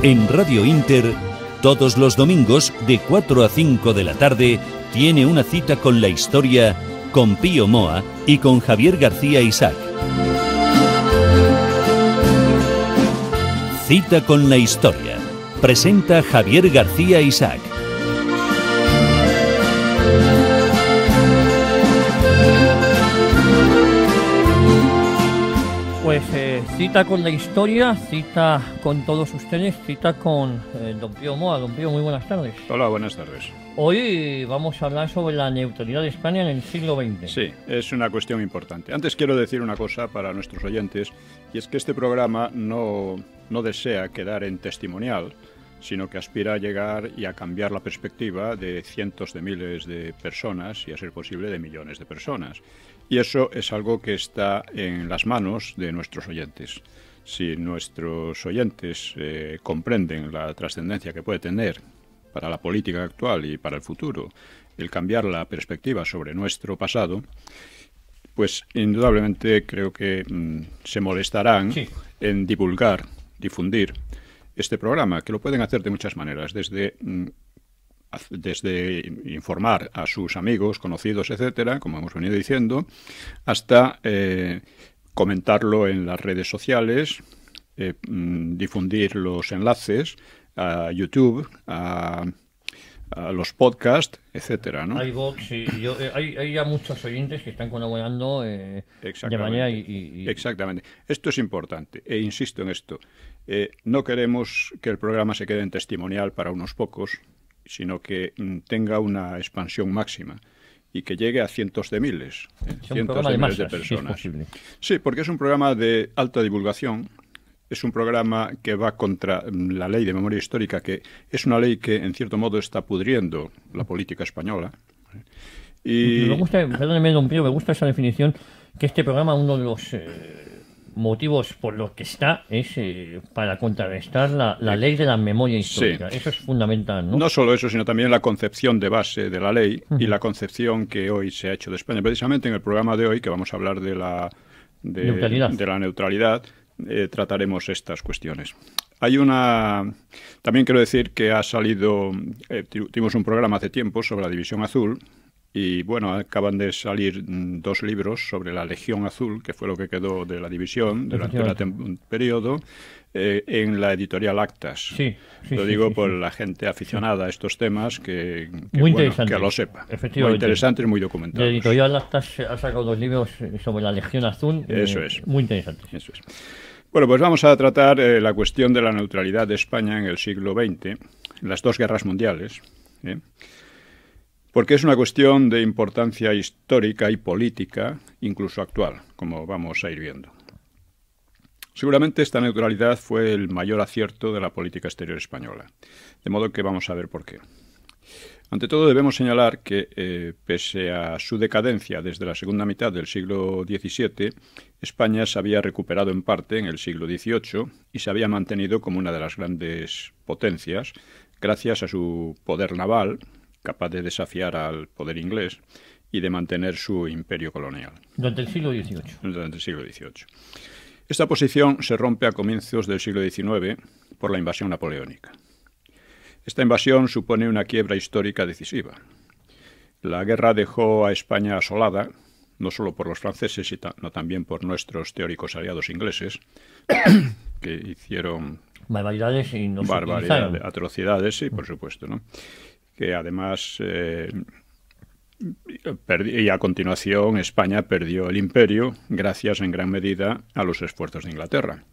En Radio Inter, todos los domingos de 4 a 5 de la tarde, tiene una cita con la historia con Pío Moa y con Javier García Isaac. Cita con la historia. Presenta Javier García Isaac. Pues cita con la historia, cita con todos ustedes, cita con don Pío Moa. Don Pío, muy buenas tardes. Hola, buenas tardes. Hoy vamos a hablar sobre la neutralidad de España en el siglo XX. Sí, es una cuestión importante. Antes quiero decir una cosa para nuestros oyentes, y es que este programa no desea quedar en testimonial, sino que aspira a llegar y a cambiar la perspectiva de cientos de miles de personas y, a ser posible, de millones de personas. Y eso es algo que está en las manos de nuestros oyentes. Si nuestros oyentes comprenden la trascendencia que puede tener para la política actual y para el futuro el cambiar la perspectiva sobre nuestro pasado, pues indudablemente creo que se molestarán en difundir este programa, que lo pueden hacer de muchas maneras, desde informar a sus amigos, conocidos, etcétera, como hemos venido diciendo, hasta comentarlo en las redes sociales, difundir los enlaces a YouTube, a los podcasts, etcétera, ¿no? Hay ya muchos oyentes que están colaborando de manera Exactamente. Esto es importante, e insisto en esto. No queremos que el programa se quede en testimonial para unos pocos, sino que tenga una expansión máxima y que llegue a cientos de miles, de personas. Si es sí, porque es un programa de alta divulgación. Es un programa que va contra la ley de memoria histórica, que es una ley que, en cierto modo, está pudriendo la política española. Y me gusta, perdóneme, don Pío, me gusta esa definición, que este programa, uno de los motivos por los que está, es para contrarrestar la ley de la memoria histórica. Sí. Eso es fundamental, ¿no? No solo eso, sino también la concepción de base de la ley y la concepción que hoy se ha hecho de España. Precisamente en el programa de hoy, que vamos a hablar de la neutralidad, trataremos estas cuestiones. También quiero decir que ha salido, tuvimos un programa hace tiempo sobre la División Azul y, bueno, acaban de salir 2 libros sobre la Legión Azul, que fue lo que quedó de la división durante un periodo, en la editorial Actas. Lo digo por la gente aficionada a estos temas que lo sepa. Muy interesante y muy documentado. La editorial Actas ha sacado 2 libros sobre la Legión Azul. Eso es. Muy interesante. Eso es. Bueno, pues vamos a tratar la cuestión de la neutralidad de España en el siglo XX, las 2 guerras mundiales, porque es una cuestión de importancia histórica y política, incluso actual, como vamos a ir viendo. Seguramente esta neutralidad fue el mayor acierto de la política exterior española, de modo que vamos a ver por qué. Ante todo debemos señalar que, pese a su decadencia desde la segunda mitad del siglo XVII, España se había recuperado en parte en el siglo XVIII y se había mantenido como una de las grandes potencias gracias a su poder naval, capaz de desafiar al poder inglés y de mantener su imperio colonial. Durante el siglo XVIII. Durante el siglo XVIII. Esta posición se rompe a comienzos del siglo XIX por la invasión napoleónica. Esta invasión supone una quiebra histórica decisiva. La guerra dejó a España asolada, no solo por los franceses, sino también por nuestros teóricos aliados ingleses, que hicieron barbaridades y atrocidades, sí, por supuesto, ¿no? Que además, y a continuación, España perdió el imperio gracias en gran medida a los esfuerzos de Inglaterra,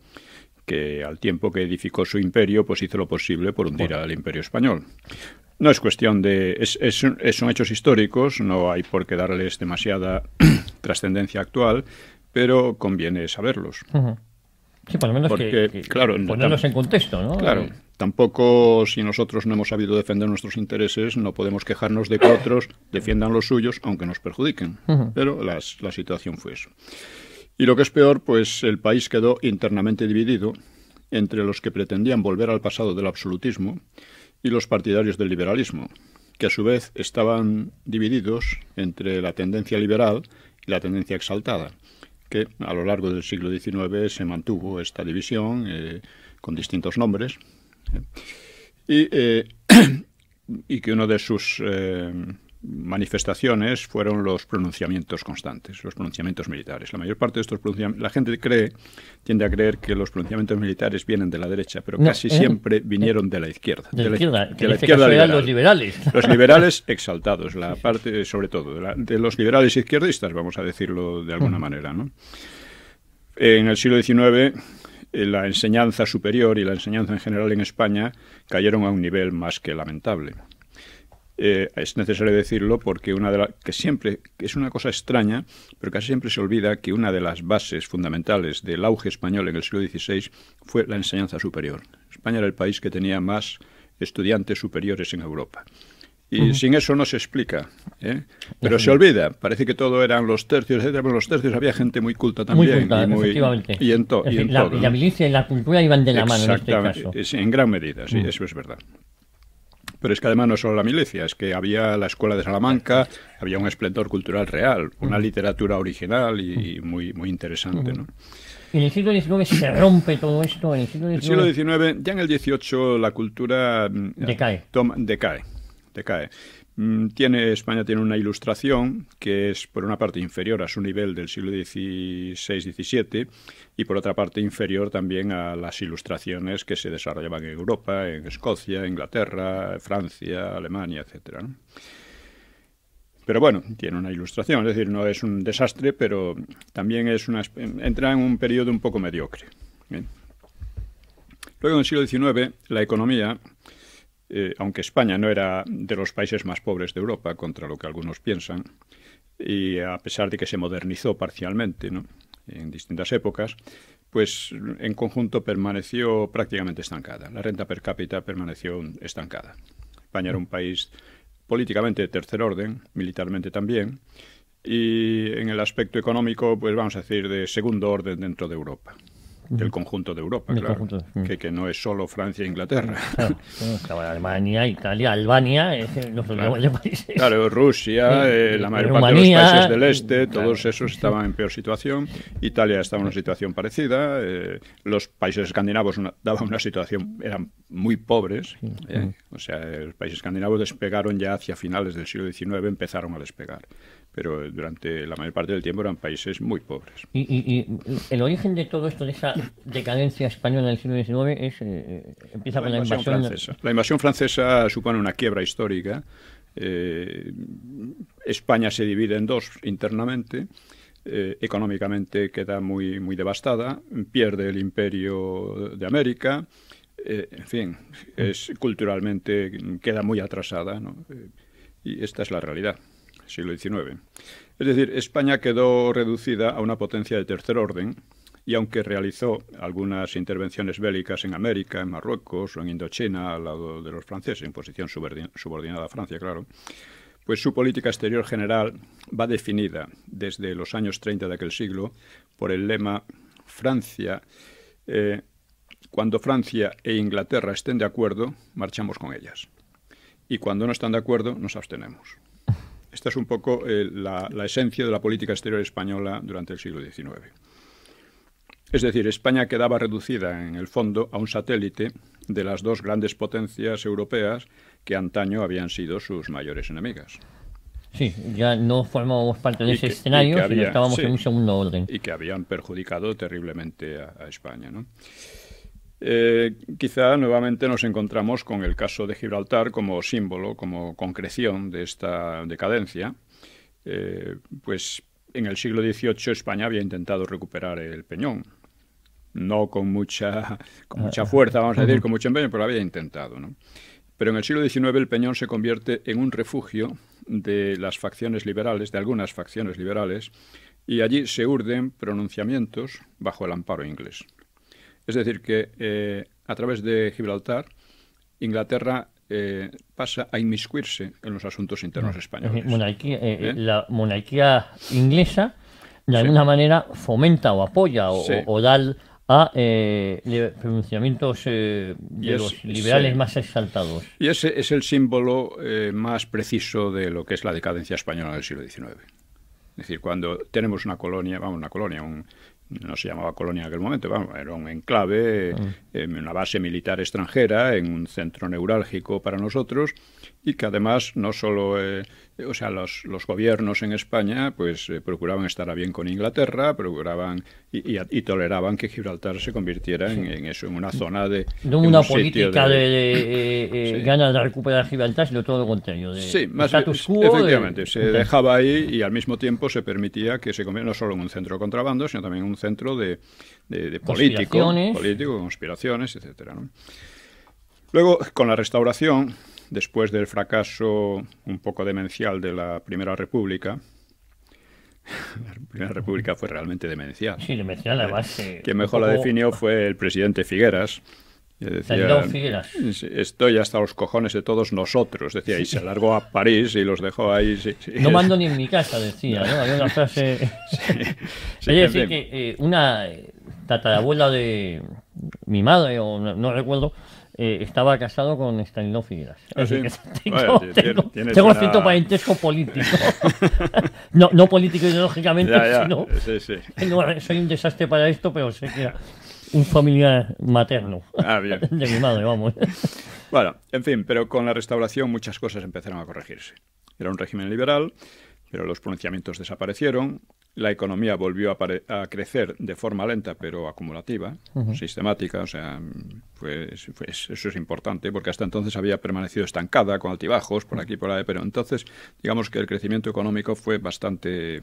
que al tiempo que edificó su imperio, pues hizo lo posible por hundir al imperio español. No es cuestión de... son hechos históricos, no hay por qué darles demasiada trascendencia actual, pero conviene saberlos. Sí, por lo menos ponerlos en contexto, ¿no? Claro, tampoco, si nosotros no hemos sabido defender nuestros intereses, no podemos quejarnos de que otros defiendan los suyos, aunque nos perjudiquen. Pero la situación fue eso. Y lo que es peor, pues el país quedó internamente dividido entre los que pretendían volver al pasado del absolutismo y los partidarios del liberalismo, que a su vez estaban divididos entre la tendencia liberal y la tendencia exaltada, que a lo largo del siglo XIX se mantuvo esta división con distintos nombres, Y que uno de sus manifestaciones fueron los pronunciamientos constantes, los pronunciamientos militares. La mayor parte de estos pronunciamientos, la gente tiende a creer que los pronunciamientos militares vienen de la derecha, pero casi siempre vinieron de la izquierda. De la izquierda liberal. Los liberales. Los liberales exaltados, la parte, sobre todo, de los liberales izquierdistas, vamos a decirlo de alguna manera, ¿no? En el siglo XIX, la enseñanza superior y la enseñanza en general en España cayeron a un nivel más que lamentable. Es necesario decirlo porque que siempre es una cosa extraña, pero casi siempre se olvida que una de las bases fundamentales del auge español en el siglo XVI fue la enseñanza superior. España era el país que tenía más estudiantes superiores en Europa. Y sin eso no se explica, pero se olvida. Parece que todo eran los tercios, etcétera, pero los tercios había gente muy culta también. Muy culta, efectivamente. Y en todo. La milicia y la cultura iban de la mano en este caso. En gran medida, sí, eso es verdad. Pero es que además no solo la milicia, es que había la Escuela de Salamanca, había un esplendor cultural real, una literatura original y muy, muy interesante, ¿no? ¿En el siglo XIX se rompe todo esto? En el siglo XIX, ya en el XVIII la cultura decae. España tiene una ilustración que es, por una parte, inferior a su nivel del siglo XVI-XVII y, por otra parte, inferior también a las ilustraciones que se desarrollaban en Europa, en Escocia, Inglaterra, Francia, Alemania, etcétera, ¿no? Pero bueno, tiene una ilustración, es decir, no es un desastre, pero también entra en un periodo un poco mediocre. Bien. Luego, en el siglo XIX, la economía... aunque España no era de los países más pobres de Europa, contra lo que algunos piensan, y a pesar de que se modernizó parcialmente, ¿no?, en distintas épocas, pues en conjunto permaneció prácticamente estancada. La renta per cápita permaneció estancada. España era un país políticamente de tercer orden, militarmente también, y en el aspecto económico, pues vamos a decir, de segundo orden dentro de Europa. Del conjunto de Europa, claro, que no es solo Francia e Inglaterra. Claro, estaba Alemania, Italia, Albania, los demás países. Claro, Rusia, la mayor parte de los países del este, todos esos estaban en peor situación. Italia estaba en una situación parecida. Los países escandinavos daban una situación, eran muy pobres. O sea, los países escandinavos despegaron ya hacia finales del siglo XIX, empezaron a despegar. Pero durante la mayor parte del tiempo eran países muy pobres. Y el origen de todo esto, de esa decadencia española del siglo XIX, empieza con la invasión francesa. La invasión francesa supone una quiebra histórica. España se divide en dos internamente. Económicamente queda muy, muy devastada. Pierde el imperio de América. En fin, culturalmente queda muy atrasada, ¿no? Y esta es la realidad. Siglo XIX. Es decir, España quedó reducida a una potencia de tercer orden y aunque realizó algunas intervenciones bélicas en América, en Marruecos o en Indochina al lado de los franceses, en posición subordinada a Francia, claro, pues su política exterior general va definida desde los años 30 de aquel siglo por el lema Francia, cuando Francia e Inglaterra estén de acuerdo, marchamos con ellas. Y cuando no están de acuerdo, nos abstenemos. Esta es un poco la esencia de la política exterior española durante el siglo XIX. Es decir, España quedaba reducida en el fondo a un satélite de las dos grandes potencias europeas que antaño habían sido sus mayores enemigas. Sí, ya no formábamos parte de ese escenario, sino estábamos en un segundo orden. Y que habían perjudicado terriblemente a España, ¿no? Quizá nuevamente nos encontramos con el caso de Gibraltar como símbolo, como concreción de esta decadencia. Pues en el siglo XVIII España había intentado recuperar el Peñón. No con mucha fuerza, vamos a decir, con mucho empeño, pero lo había intentado, ¿no? Pero en el siglo XIX el Peñón se convierte en un refugio de las facciones liberales, de algunas facciones liberales, y allí se urden pronunciamientos bajo el amparo inglés. Es decir, que a través de Gibraltar, Inglaterra pasa a inmiscuirse en los asuntos internos españoles. La monarquía inglesa, de alguna manera, fomenta o apoya o da a pronunciamientos de los liberales más exaltados. Y ese es el símbolo más preciso de lo que es la decadencia española del siglo XIX. Es decir, cuando tenemos una colonia, no se llamaba colonia en aquel momento, vamos, era un enclave, una base militar extranjera, en un centro neurálgico para nosotros, y que además no solo, los gobiernos en España pues procuraban estar a bien con Inglaterra, procuraban y toleraban que Gibraltar se convirtiera en eso, en una zona de... No una política de ganas de recuperar Gibraltar, sino todo lo contrario. Sí, más status quo. Efectivamente, se dejaba ahí y al mismo tiempo se permitía que se convirtiera no solo en un centro de contrabando, sino también en un centro de político, conspiraciones, etcétera, ¿no? Luego, con la Restauración, después del fracaso un poco demencial de la Primera República, la Primera República fue realmente demencial. Sí, demencial, además. Quien mejor la definió fue el presidente Figueras. Decía, estoy hasta los cojones de todos nosotros, decía, y se largó a París y los dejó ahí. Sí. No mando ni en mi casa, decía, ¿no? Había una frase... Es decir, que una tatarabuela de mi madre, o no recuerdo, estaba casado con Estanislao Figueras. ¿Sí? Tengo cierto parentesco político. no político ideológicamente, sino... Sí. No, soy un desastre para esto, pero sé que era un familiar materno bien. de mi madre, vamos. Bueno, en fin, pero con la Restauración muchas cosas empezaron a corregirse. Era un régimen liberal, pero los pronunciamientos desaparecieron, la economía volvió a crecer de forma lenta pero acumulativa, sistemática, o sea, eso es importante porque hasta entonces había permanecido estancada con altibajos por aquí y por ahí, pero entonces digamos que el crecimiento económico fue bastante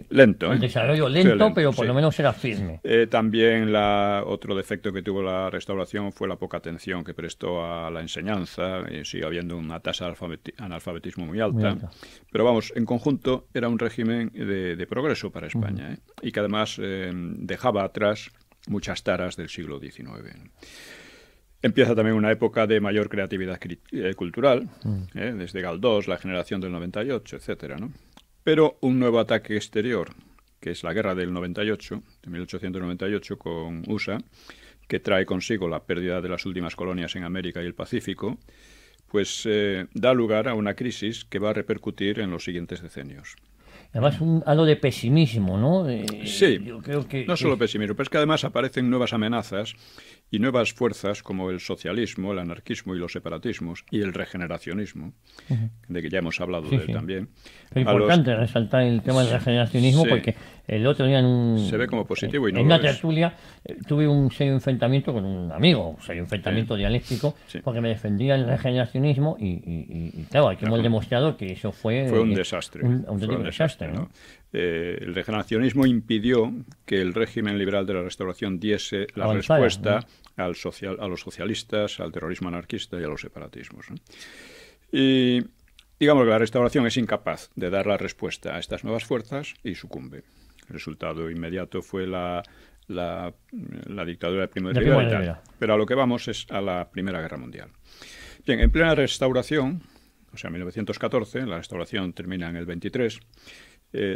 lento. El desarrollo lento, pero por lo menos era firme. También otro defecto que tuvo la Restauración fue la poca atención que prestó a la enseñanza, sigue habiendo una tasa de analfabetismo muy alta, pero vamos, en conjunto era un régimen de progreso para España, y que además dejaba atrás muchas taras del siglo XIX. Empieza también una época de mayor creatividad cultural, desde Galdós, la generación del 98, etcétera, ¿no? Pero un nuevo ataque exterior, que es la guerra del 98, de 1898 con USA, que trae consigo la pérdida de las últimas colonias en América y el Pacífico, pues da lugar a una crisis que va a repercutir en los siguientes decenios. Además, algo de pesimismo, ¿no? Sí, yo creo que, no solo pesimismo, pero es que además aparecen nuevas amenazas y nuevas fuerzas como el socialismo, el anarquismo y los separatismos y el regeneracionismo, de que ya hemos hablado de él también. Es importante resaltar el tema del regeneracionismo porque el otro día se ve como positivo y no en una tertulia tuve un serio enfrentamiento con un amigo, un serio enfrentamiento dialéctico, porque me defendía el regeneracionismo y claro, aquí hemos demostrado que eso fue un desastre. Un desastre, ¿no? El regeneracionismo impidió que el régimen liberal de la Restauración diese la respuesta a los socialistas, al terrorismo anarquista y a los separatismos, ¿no? Y digamos que la Restauración es incapaz de dar la respuesta a estas nuevas fuerzas y sucumbe. El resultado inmediato fue la dictadura de Primo de Rivera. Pero a lo que vamos es a la Primera Guerra Mundial. Bien, en plena Restauración, o sea, en 1914, la Restauración termina en el 23,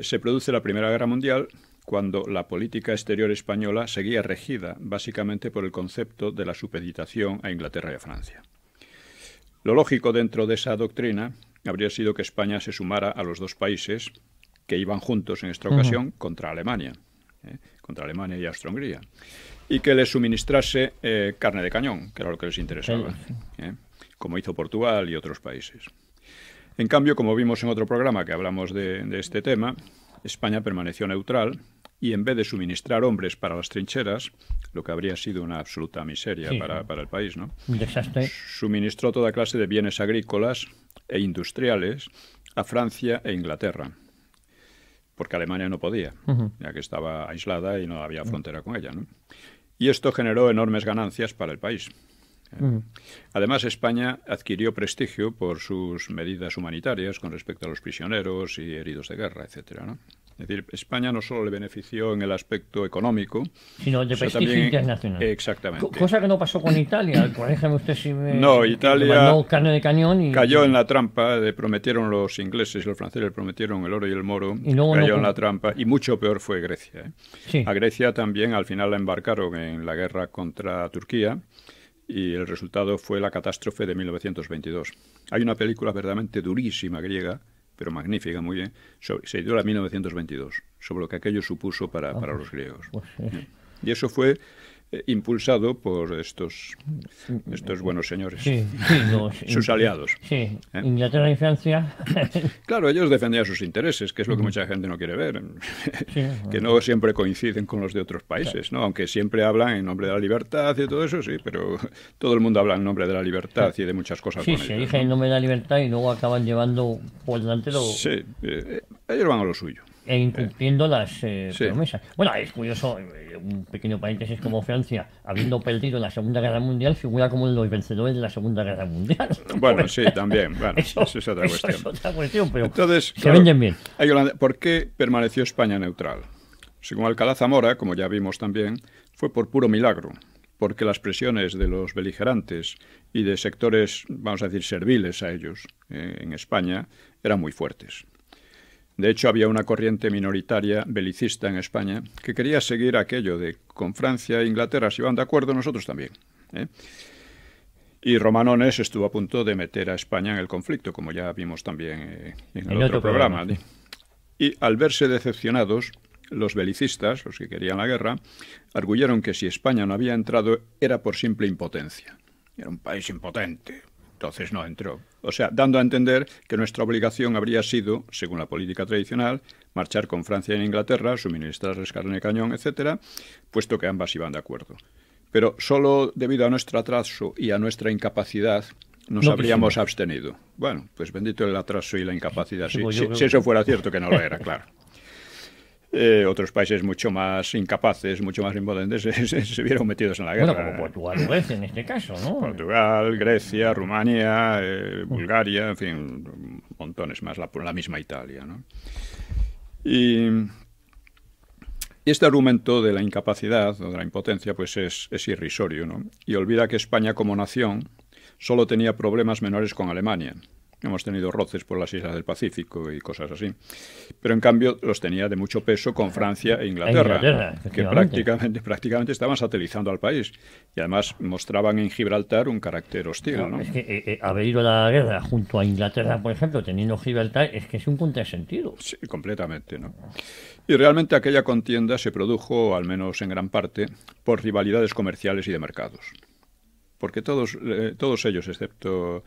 se produce la Primera Guerra Mundial cuando la política exterior española seguía regida básicamente por el concepto de la supeditación a Inglaterra y a Francia. Lo lógico dentro de esa doctrina habría sido que España se sumara a los dos países que iban juntos en esta ocasión contra Alemania y Austria-Hungría, y que les suministrase carne de cañón, que era lo que les interesaba, como hizo Portugal y otros países. En cambio, como vimos en otro programa que hablamos de este tema, España permaneció neutral y en vez de suministrar hombres para las trincheras, lo que habría sido una absoluta miseria para el país, ¿no? Un desastre. Suministró toda clase de bienes agrícolas e industriales a Francia e Inglaterra, porque Alemania no podía, ya que estaba aislada y no había frontera con ella, ¿no? Y esto generó enormes ganancias para el país. Además, España adquirió prestigio por sus medidas humanitarias con respecto a los prisioneros y heridos de guerra, etcétera, ¿no? Es decir, España no solo le benefició en el aspecto económico, sino de prestigio también internacional. Exactamente. Cosa que no pasó con Italia. Corrígeme usted si me... No, Italia carne de cañón y cayó en la trampa. Prometieron los ingleses y los franceses, prometieron el oro y el moro. Y luego cayó en la trampa. Y mucho peor fue Grecia. Sí. A Grecia también al final la embarcaron en la guerra contra Turquía. Y el resultado fue la catástrofe de 1922. Hay una película verdaderamente durísima griega, pero magnífica, muy bien, se titula 1922, sobre lo que aquello supuso para los griegos. Y eso fue impulsado por estos buenos señores, sus aliados. Sí, Inglaterra y Francia. Claro, ellos defendían sus intereses, que es lo que mucha gente no quiere ver, que no siempre coinciden con los de otros países, ¿no? Aunque siempre hablan en nombre de la libertad y todo eso, sí, pero todo el mundo habla en nombre de la libertad y de muchas cosas. Sí, se elige en nombre de la libertad y luego acaban llevando por delante lo... Sí, ellos van a lo suyo. E incumpliendo las promesas. Bueno, es curioso, un pequeño paréntesis, como Francia, habiendo perdido la Segunda Guerra Mundial, figura como los vencedores de la Segunda Guerra Mundial. Bueno, sí, también. Bueno, eso es otra cuestión. Es otra cuestión, pero entonces, se venden bien. ¿Por qué permaneció España neutral? Según Alcalá Zamora, como ya vimos también, fue por puro milagro, porque las presiones de los beligerantes y de sectores, vamos a decir, serviles a ellos en España, eran muy fuertes. De hecho, había una corriente minoritaria belicista en España que quería seguir aquello de con Francia e Inglaterra si iban de acuerdo, nosotros también. Y Romanones estuvo a punto de meter a España en el conflicto, como ya vimos también en el otro programa. Sí. Y al verse decepcionados, los belicistas, los que querían la guerra, arguyeron que si España no había entrado era por simple impotencia. Era un país impotente. Entonces no entró. O sea, dando a entender que nuestra obligación habría sido, según la política tradicional, marchar con Francia e Inglaterra, suministrarles carne de cañón, etcétera, puesto que ambas iban de acuerdo. Pero solo debido a nuestro atraso y a nuestra incapacidad nos habríamos abstenido. Bueno, pues bendito el atraso y la incapacidad. Sí, si eso fuera cierto, que no lo era, claro. Otros países mucho más incapaces, mucho más impotentes, se vieron metidos en la guerra. Bueno, como Portugal y Grecia en este caso, ¿no? Portugal, Grecia, Rumanía, Bulgaria, en fin, montones más, la misma Italia, ¿no? Y este argumento de la incapacidad o de la impotencia pues es irrisorio, ¿no? Y olvida que España como nación solo tenía problemas menores con Alemania. Hemos tenido roces por las islas del Pacífico y cosas así. Pero en cambio los tenía de mucho peso con Francia e Inglaterra que prácticamente estaban satelizando al país. Y además mostraban en Gibraltar un carácter hostil, ¿no? Es que haber ido a la guerra junto a Inglaterra, por ejemplo, teniendo Gibraltar, es que es un contrasentido. Sí, completamente, ¿no? Y realmente aquella contienda se produjo, al menos en gran parte, por rivalidades comerciales y de mercados. Porque todos ellos, excepto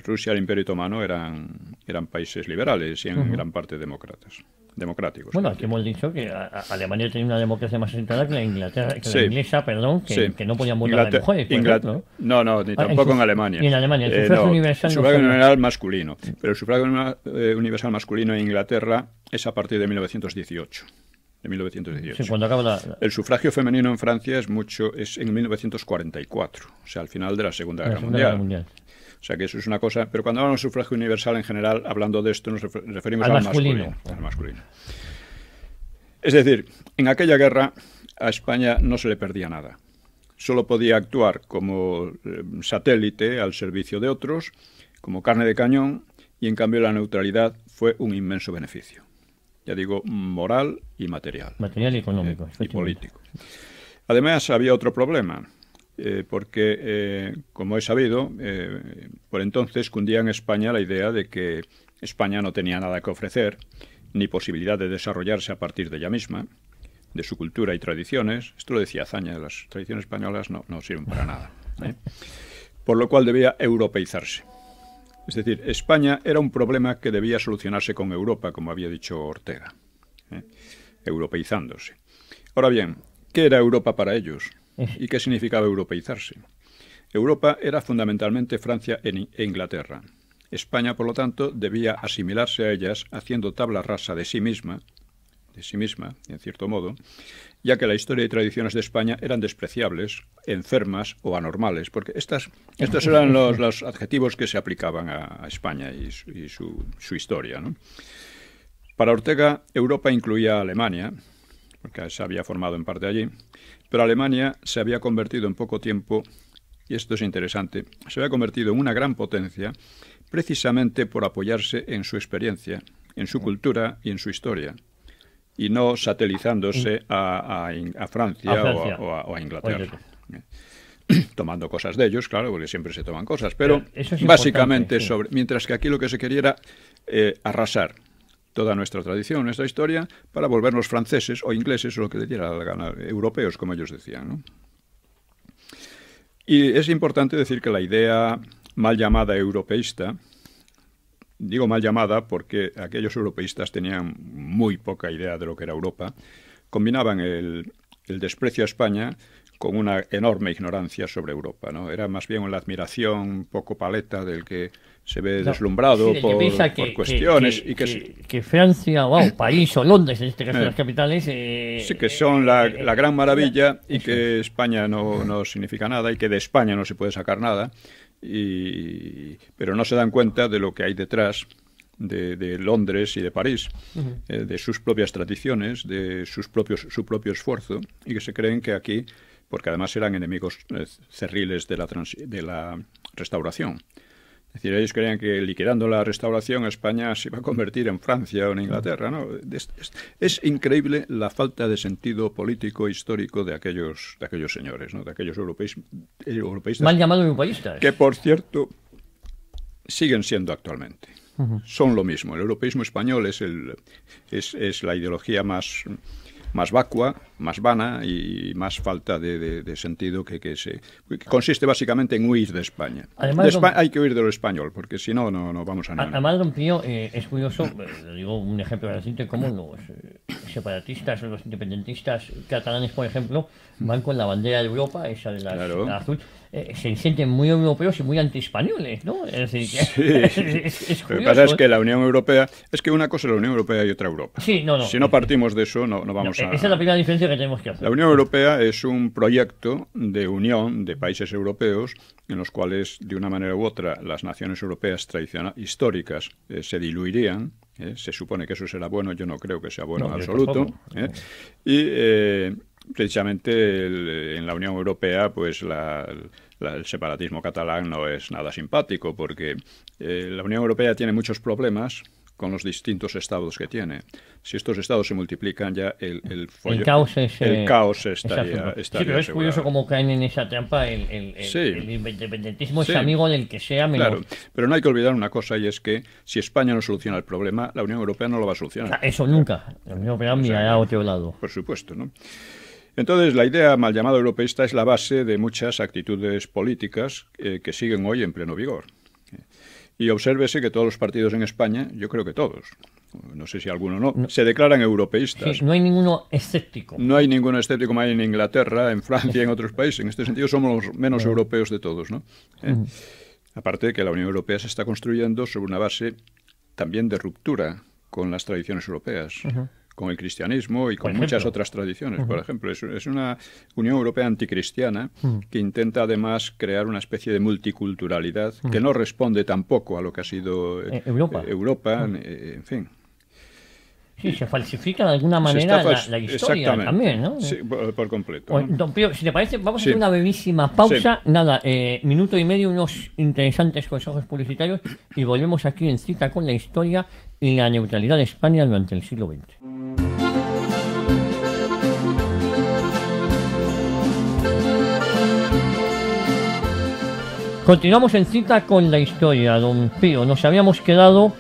Rusia, el Imperio Otomano, eran países liberales y en gran parte democráticos. Bueno, aquí hemos dicho que Alemania tenía una democracia más asentada que la Inglaterra, la inglesa, perdón, que no podían votar las mujeres. No, ni tampoco en Alemania. Ni en Alemania, el sufragio universal. El sufragio universal masculino. Pero el sufragio universal masculino en Inglaterra es a partir de 1918. Sí, cuando acaba El sufragio femenino en Francia es en 1944, o sea, al final de la Segunda Guerra Mundial. O sea, que eso es una cosa... Pero cuando hablamos de sufragio universal en general, hablando de esto, nos referimos al masculino. Es decir, en aquella guerra a España no se le perdía nada. Solo podía actuar como satélite al servicio de otros, como carne de cañón, y en cambio la neutralidad fue un inmenso beneficio. Ya digo, moral y material. Material y económico. Y político. Además, había otro problema. Porque, como he sabido, por entonces cundía en España la idea de que España no tenía nada que ofrecer, ni posibilidad de desarrollarse a partir de ella misma, de su cultura y tradiciones. Esto lo decía Azaña, las tradiciones españolas no sirven para nada. Por lo cual debía europeizarse. Es decir, España era un problema que debía solucionarse con Europa, como había dicho Ortega, europeizándose. Ahora bien, ¿qué era Europa para ellos? ¿Y qué significaba europeizarse? Europa era fundamentalmente Francia e Inglaterra. España, por lo tanto, debía asimilarse a ellas haciendo tabla rasa de sí misma, en cierto modo, ya que la historia y tradiciones de España eran despreciables, enfermas o anormales, porque estos eran los adjetivos que se aplicaban a España y su historia, ¿no? Para Ortega, Europa incluía a Alemania, porque se había formado en parte allí, pero Alemania se había convertido en poco tiempo, y esto es interesante, se había convertido en una gran potencia precisamente por apoyarse en su experiencia, en su cultura y en su historia, y no satelizándose a Francia o a Inglaterra. tomando cosas de ellos, claro, porque siempre se toman cosas, pero eso es básicamente sí. mientras que aquí lo que se quería era arrasar toda nuestra tradición, nuestra historia, para volvernos franceses o ingleses o lo que le diera la gana, europeos, como ellos decían, ¿no? Y es importante decir que la idea mal llamada europeísta, digo mal llamada porque aquellos europeístas tenían muy poca idea de lo que era Europa, combinaban el desprecio a España con una enorme ignorancia sobre Europa, ¿no? Era más bien una admiración poco paleta del que se ve deslumbrado por cuestiones. Que Francia, París o Londres, en este caso las capitales... sí, que son la gran maravilla y que España no significa nada y que de España no se puede sacar nada, pero no se dan cuenta de lo que hay detrás de Londres y de París, de sus propias tradiciones, de su propio esfuerzo, y que se creen que aquí, porque además eran enemigos cerriles de la Restauración. Es decir, ellos creían que liquidando la Restauración España se iba a convertir en Francia o en Inglaterra, ¿no? Es increíble la falta de sentido político histórico de aquellos señores, ¿no? De aquellos europeístas. Mal llamados europeístas. Que, por cierto, siguen siendo actualmente. Son lo mismo. El europeísmo español es la ideología más vacua, más vana y más falta de sentido que consiste básicamente en huir de España. Además, hay que huir de lo español, porque si no vamos a nada. Además, don Pío, es curioso, digo un ejemplo reciente, como los separatistas o los independentistas catalanes, por ejemplo, van con la bandera de Europa, esa de la azul. Se sienten muy europeos y muy antiespañoles, ¿no? Es decir, que sí. es curioso. Lo que pasa es que la Unión Europea, es que una cosa es la Unión Europea y otra Europa. Sí, si no partimos de eso, no vamos a... Esa es la primera diferencia que tenemos que hacer. La Unión Europea es un proyecto de unión de países europeos en los cuales, de una manera u otra, las naciones europeas históricas se diluirían. Se supone que eso será bueno, yo no creo que sea bueno en absoluto. Precisamente en la Unión Europea, pues el separatismo catalán no es nada simpático, porque la Unión Europea tiene muchos problemas con los distintos estados que tiene. Si estos estados se multiplican, ya el caos estaría sí, pero es curioso cómo caen en esa trampa. El independentismo es amigo del que sea menos. Claro, pero no hay que olvidar una cosa, y es que si España no soluciona el problema, la Unión Europea no lo va a solucionar. Eso nunca. La Unión Europea mirará a otro lado. Por supuesto, ¿no? Entonces, la idea mal llamada europeísta es la base de muchas actitudes políticas que siguen hoy en pleno vigor. Y obsérvese que todos los partidos en España, yo creo que todos, no sé si alguno no, se declaran europeístas. Sí, no hay ninguno escéptico. No hay ningún escéptico como hay en Inglaterra, en Francia, en otros países. En este sentido somos los menos europeos de todos, ¿no? Aparte de que la Unión Europea se está construyendo sobre una base también de ruptura con las tradiciones europeas. Con el cristianismo y con muchas otras tradiciones. Por ejemplo, es una Unión Europea anticristiana que intenta además crear una especie de multiculturalidad que no responde tampoco a lo que ha sido Europa, en fin. Sí, se falsifica de alguna manera la historia también, ¿no? Sí, por completo. ¿No? Don Pío, si te parece, vamos a hacer una brevísima pausa. Sí. Nada, minuto y medio, unos interesantes consejos publicitarios y volvemos aquí en Cita con la Historia y la neutralidad de España durante el siglo XX. Continuamos en Cita con la Historia, don Pío. Nos habíamos quedado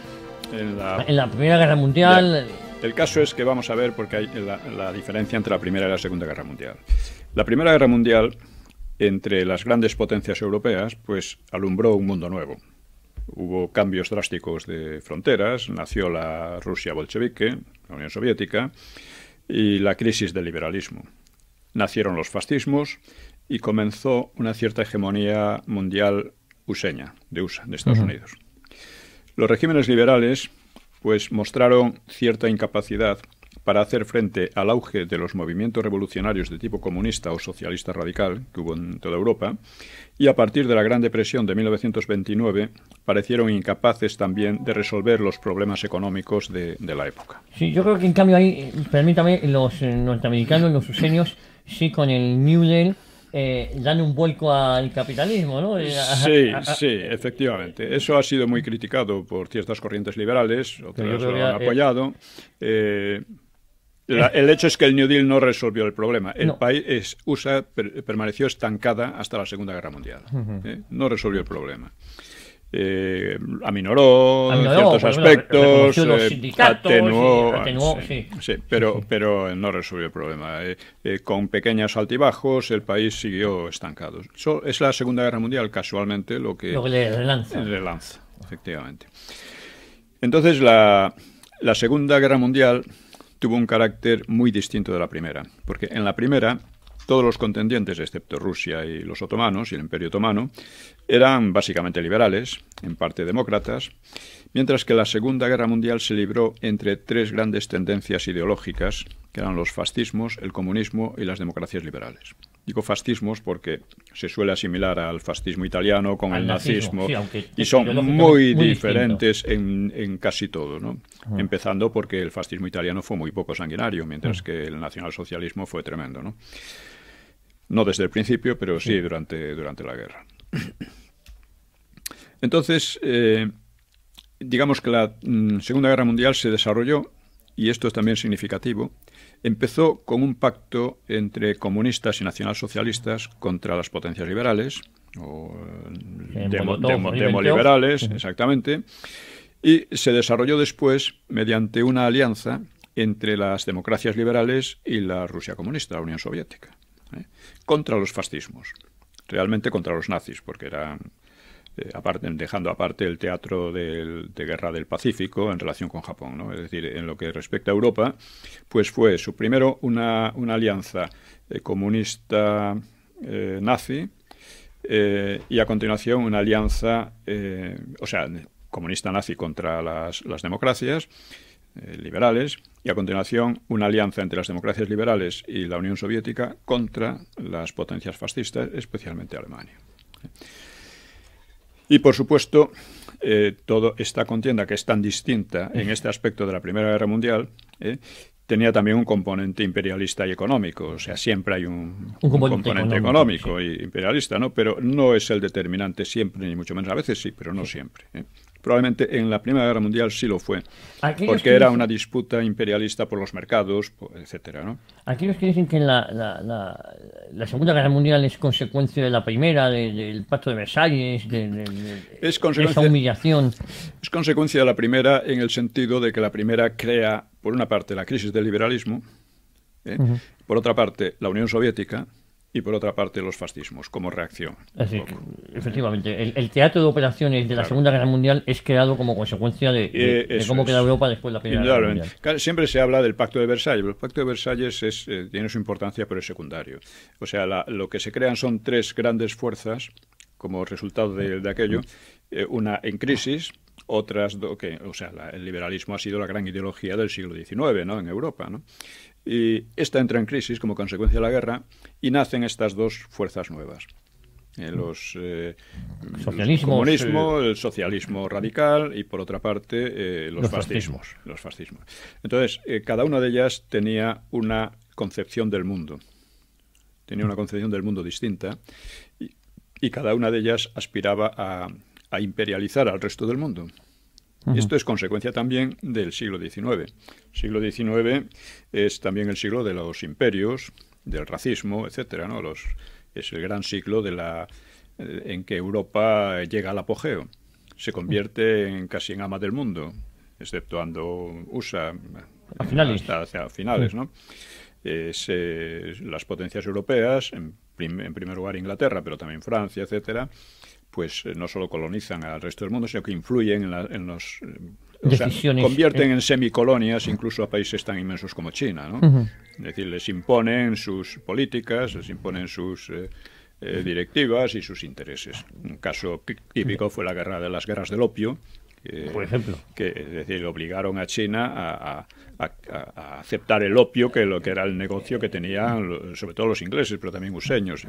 en la Primera Guerra Mundial. El caso es que vamos a ver, porque hay la diferencia entre la Primera y la Segunda Guerra Mundial. La Primera Guerra Mundial, entre las grandes potencias europeas, pues alumbró un mundo nuevo. Hubo cambios drásticos de fronteras, nació la Rusia bolchevique, la Unión Soviética, y la crisis del liberalismo. Nacieron los fascismos y comenzó una cierta hegemonía mundial useña, de Estados Unidos. Los regímenes liberales pues mostraron cierta incapacidad para hacer frente al auge de los movimientos revolucionarios de tipo comunista o socialista radical que hubo en toda Europa, y a partir de la Gran Depresión de 1929 parecieron incapaces también de resolver los problemas económicos de la época. Sí, yo creo que en cambio ahí, permítame, los norteamericanos, los usenios, sí con el New Deal dan un vuelco al capitalismo, ¿no? Sí, efectivamente. Eso ha sido muy criticado por ciertas corrientes liberales, otras lo han apoyado. El hecho es que el New Deal no resolvió el problema. USA permaneció estancada hasta la Segunda Guerra Mundial. No resolvió el problema. Aminoró ciertos aspectos, atenuó, sí, pero no resolvió el problema. Con pequeños altibajos, el país siguió estancado. Es la Segunda Guerra Mundial, casualmente, lo que le relanza, efectivamente. Entonces, la Segunda Guerra Mundial tuvo un carácter muy distinto de la primera, porque en la primera todos los contendientes, excepto Rusia y los otomanos y el Imperio Otomano, eran básicamente liberales, en parte demócratas, mientras que la Segunda Guerra Mundial se libró entre tres grandes tendencias ideológicas, que eran los fascismos, el comunismo y las democracias liberales. Digo fascismos porque se suele asimilar al fascismo italiano con el nazismo, y son muy diferentes en casi todo, ¿no? Empezando porque el fascismo italiano fue muy poco sanguinario, mientras que el nacionalsocialismo fue tremendo, ¿no? No desde el principio, pero sí durante la guerra. Entonces, digamos que la Segunda Guerra Mundial se desarrolló, y esto es también significativo, empezó con un pacto entre comunistas y nacionalsocialistas contra las potencias liberales, o demoliberales, exactamente, y se desarrolló después mediante una alianza entre las democracias liberales y la Rusia comunista, la Unión Soviética, contra los fascismos, realmente contra los nazis, porque eran, dejando aparte el teatro de guerra del Pacífico en relación con Japón, ¿no? Es decir, en lo que respecta a Europa, pues fue primero una alianza comunista nazi, y a continuación una alianza, comunista nazi contra las democracias liberales, y a continuación una alianza entre las democracias liberales y la Unión Soviética contra las potencias fascistas, especialmente Alemania. Y, por supuesto, toda esta contienda, que es tan distinta en este aspecto de la Primera Guerra Mundial, tenía también un componente imperialista y económico. O sea, siempre hay un componente económico y imperialista, ¿no? Pero no es el determinante siempre, ni mucho menos. A veces sí, pero no siempre. Probablemente en la Primera Guerra Mundial sí lo fue, porque era una disputa imperialista por los mercados, etcétera, ¿no? Aquellos que dicen que la Segunda Guerra Mundial es consecuencia de la primera, del Pacto de Versalles, de esa humillación. Es consecuencia de la primera en el sentido de que la primera crea, por una parte, la crisis del liberalismo, por otra parte, la Unión Soviética, y por otra parte los fascismos, como reacción. Es decir, efectivamente, el teatro de operaciones de la Segunda Guerra Mundial es creado como consecuencia de cómo queda Europa después de la Primera Guerra Mundial. Siempre se habla del Pacto de Versalles, pero el Pacto de Versalles tiene su importancia, pero es secundario. O sea, lo que se crean son tres grandes fuerzas como resultado de aquello, una en crisis, otras el liberalismo ha sido la gran ideología del siglo XIX, ¿no? En Europa, ¿no? Y esta entra en crisis como consecuencia de la guerra y nacen estas dos fuerzas nuevas. El comunismo, el socialismo radical y, por otra parte, los fascismos. Entonces, cada una de ellas tenía una concepción del mundo. Tenía una concepción del mundo distinta y cada una de ellas aspiraba a imperializar al resto del mundo. Esto es consecuencia también del siglo XIX. El siglo XIX es también el siglo de los imperios, del racismo, etcétera, ¿no? Es el gran siglo en que Europa llega al apogeo. Se convierte casi en ama del mundo, exceptuando USA hasta finales, ¿no? Las potencias europeas, en primer lugar Inglaterra, pero también Francia, etcétera, pues no solo colonizan al resto del mundo, sino que influyen en los... convierten en semicolonias incluso a países tan inmensos como China, ¿no? Es decir, les imponen sus políticas, les imponen sus directivas y sus intereses. Un caso típico fue las guerras del opio, por ejemplo, es decir, obligaron a China a aceptar el opio, que era el negocio que tenían sobre todo los ingleses, pero también useños.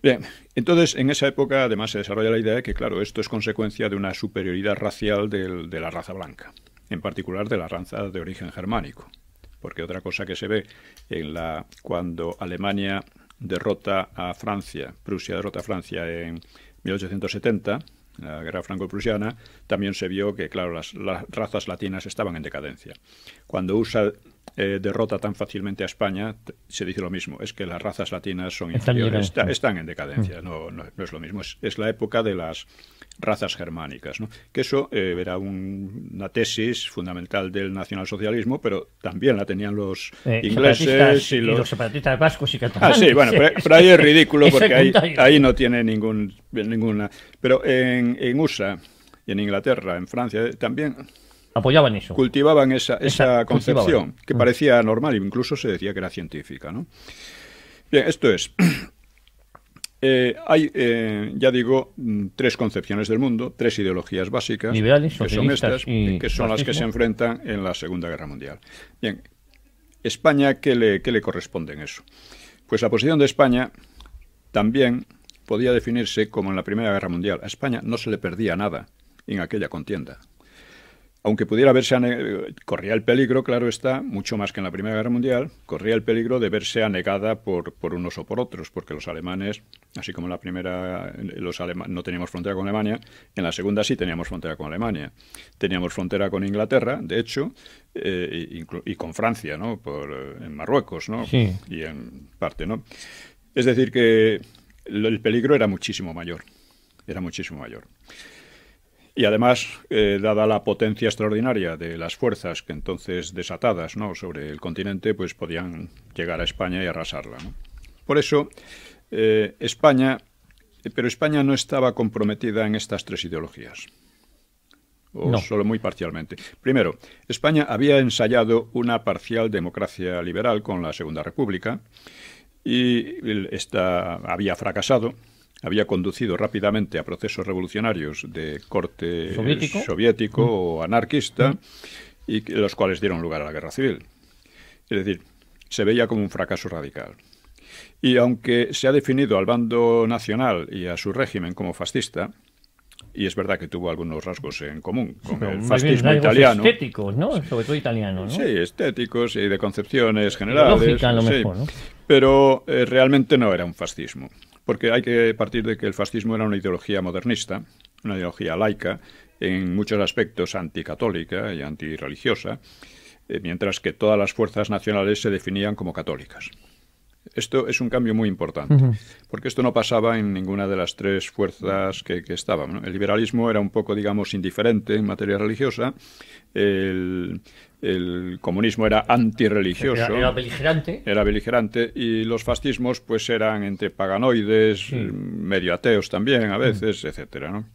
Bien, entonces en esa época además se desarrolla la idea de que, claro, esto es consecuencia de una superioridad racial de la raza blanca, en particular de la raza de origen germánico, porque otra cosa que se ve cuando Alemania derrota a Francia, Prusia derrota a Francia en 1870, la guerra franco-prusiana, también se vio que, claro, las razas latinas estaban en decadencia. Cuando USA derrota tan fácilmente a España, se dice lo mismo, es que las razas latinas son inferiores, están en decadencia, no es lo mismo, es la época de las razas germánicas, ¿no? Que eso era una tesis fundamental del nacionalsocialismo, pero también la tenían los ingleses y los separatistas vascos y catalanes. Sí, bueno, pero ahí es ridículo porque ahí no tiene ninguna... Pero en USA y en Inglaterra, en Francia, también... Apoyaban eso. Cultivaban esa concepción, que parecía normal, incluso se decía que era científica, ¿no? Bien, esto es... hay, ya digo, tres concepciones del mundo, tres ideologías básicas, liberales, que son estas, que son fascismo. las que se enfrentan en la Segunda Guerra Mundial. Bien, España, ¿qué le corresponde en eso? Pues la posición de España también podía definirse como en la Primera Guerra Mundial. A España no se le perdía nada en aquella contienda. Aunque pudiera verse, corría el peligro, claro está, mucho más que en la Primera Guerra Mundial, corría el peligro de verse anegada por unos o por otros, porque los alemanes, así como en la primera no teníamos frontera con Alemania, en la segunda sí teníamos frontera con Alemania. Teníamos frontera con Inglaterra, de hecho, y con Francia, ¿no? En Marruecos, ¿no? Sí. Y en parte, ¿no? Es decir, que el peligro era muchísimo mayor. Era muchísimo mayor. Y además, dada la potencia extraordinaria de las fuerzas que entonces desatadas, ¿no?, sobre el continente, pues podían llegar a España y arrasarla, ¿no? Por eso, España no estaba comprometida en estas tres ideologías, o solo muy parcialmente. Primero, España había ensayado una parcial democracia liberal con la Segunda República y esta había fracasado. Había conducido rápidamente a procesos revolucionarios de corte soviético o anarquista, y los cuales dieron lugar a la guerra civil. Es decir, se veía como un fracaso radical. Y aunque se ha definido al bando nacional y a su régimen como fascista, y es verdad que tuvo algunos rasgos en común con el fascismo italiano. Estéticos, ¿no? Sobre todo italiano, ¿no? Sí, estéticos y de concepciones generales. Lógica, a lo mejor, ¿no? Pero realmente no era un fascismo. Porque hay que partir de que el fascismo era una ideología modernista, una ideología laica, en muchos aspectos anticatólica y antirreligiosa, mientras que todas las fuerzas nacionales se definían como católicas. Esto es un cambio muy importante, porque esto no pasaba en ninguna de las tres fuerzas que estaban, ¿no? El liberalismo era un poco, digamos, indiferente en materia religiosa, el comunismo era antirreligioso. Era beligerante. Era beligerante, y los fascismos pues eran entre paganoides, medio ateos también a veces, etcétera, ¿no?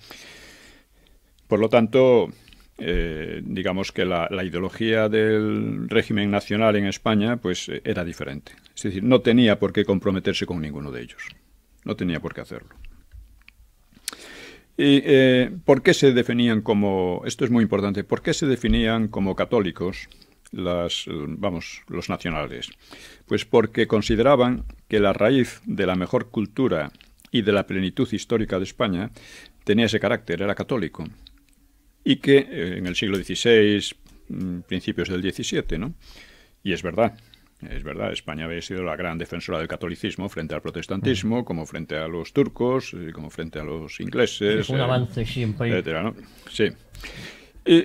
Por lo tanto, digamos que la ideología del régimen nacional en España pues era diferente. Es decir, no tenía por qué comprometerse con ninguno de ellos. No tenía por qué hacerlo. ¿Y por qué se definían como... Esto es muy importante. ¿Por qué se definían como católicos los nacionales? Pues porque consideraban que la raíz de la mejor cultura y de la plenitud histórica de España tenía ese carácter, era católico. Y que en el siglo XVI, principios del XVII, ¿no? Y es verdad, España había sido la gran defensora del catolicismo frente al protestantismo, como frente a los turcos, como frente a los ingleses. Es un avance siempre. Etcétera, ¿no? Sí. Y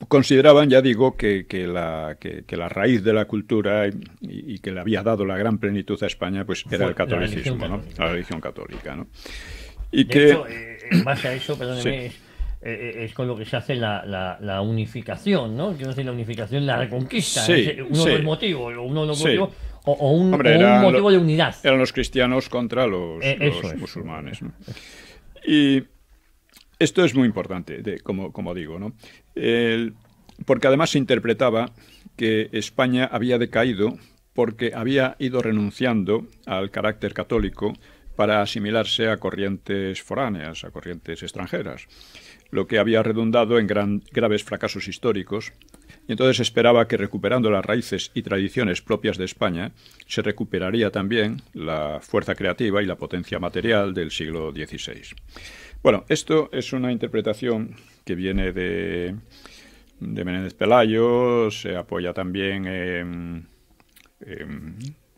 consideraban, ya digo, que la raíz de la cultura y que le había dado la gran plenitud a España, pues era el catolicismo, ¿no? La religión católica, ¿no? Y de hecho, en base a eso, perdóneme, es con lo que se hace la unificación, ¿no? Quiero decir, la unificación, la reconquista. Uno de los motivos, o un motivo de unidad. Eran los cristianos contra los musulmanes, ¿no? Y esto es muy importante, como digo, ¿no? Porque además se interpretaba que España había decaído porque había ido renunciando al carácter católico para asimilarse a corrientes foráneas, a corrientes extranjeras, lo que había redundado en graves fracasos históricos, y entonces esperaba que, recuperando las raíces y tradiciones propias de España, se recuperaría también la fuerza creativa y la potencia material del siglo XVI. Bueno, esto es una interpretación que viene de Menéndez Pelayo, se apoya también en